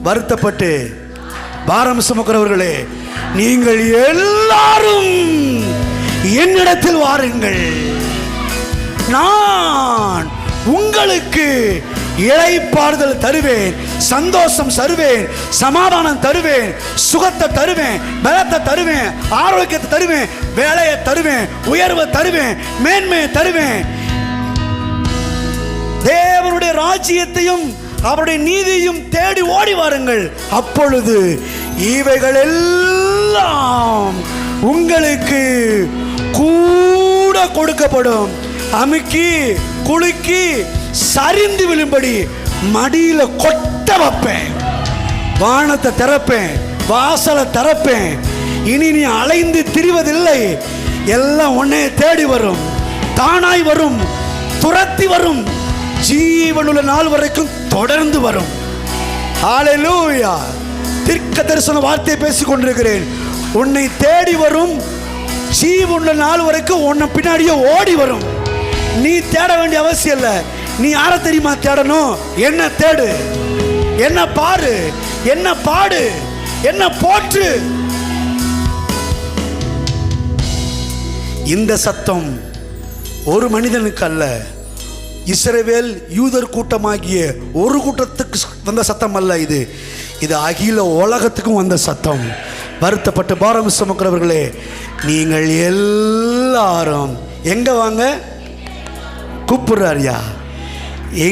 வருத்தப்பட்டு பாரம் சுமக்கிறவர்களே, நீங்கள் எல்லாரும் என்னிடத்தில் வாருங்கள், நான் உங்களுக்கு இளைப்பாறுதல் தருவேன், சந்தோஷம் தருவேன், சமாதானம் தருவேன், சுகத்தை தருவேன், பலத்தை தருவேன், ஆரோக்கியத்தை தருவேன், வேலையை தருவேன், உயர்வை தருவேன், மேன்மையை தருவேன். தேவனுடைய ராஜ்யத்தையும் அவருடைய நீதியையும் தேடி ஓடி வாருங்கள், அப்பொழுது இவைகள் எல்லாம் உங்களுக்கு கூட கொடுக்கப்படும். அமுக்கி குலுக்கி சரிந்து விழும்படி மடியில கொட்ட வைப்பேன், வானத்தை திறப்பேன், வாசலை திறப்பேன். இனி நீ அலைந்து திரிவதில்லை, எல்லாம் உன்னை தேடி வரும், தானாய் வரும், துரத்தி வரும், ஜீவனுள்ள நாள் வரைக்கும் தொடர்ந்து வரும். ஹல்லேலூயா. தீர்க்க தரிசன வார்த்தையை பேசிக் கொண்டிருக்கிறேன். உன்னை தேடி வரும், ஜீவனுள்ள நாள் வரைக்கும் உன்னை பின்னாடியே ஓடி வரும். நீ தேட வேண்டிய அவசியம் இல்லை. நீ யாரை தெரியுமா தேடணும்? என்ன தேடு, என்ன பாரு, என்ன பாடு, என்ன போற்று. இந்த சத்தம் ஒரு மனிதனுக்கு அல்ல, இஸ்ரவேல் யூதர் கூட்டமாகிய ஒரு கூட்டத்துக்கு வந்த சத்தம் அல்ல, இது அகில உலகத்துக்கும் வந்த சத்தம். வருத்தப்பட்டு பாரம் சுமக்கிறவர்களே, நீங்கள் எல்லாரும் எங்க வாங்க கூப்பிடுறாரியா?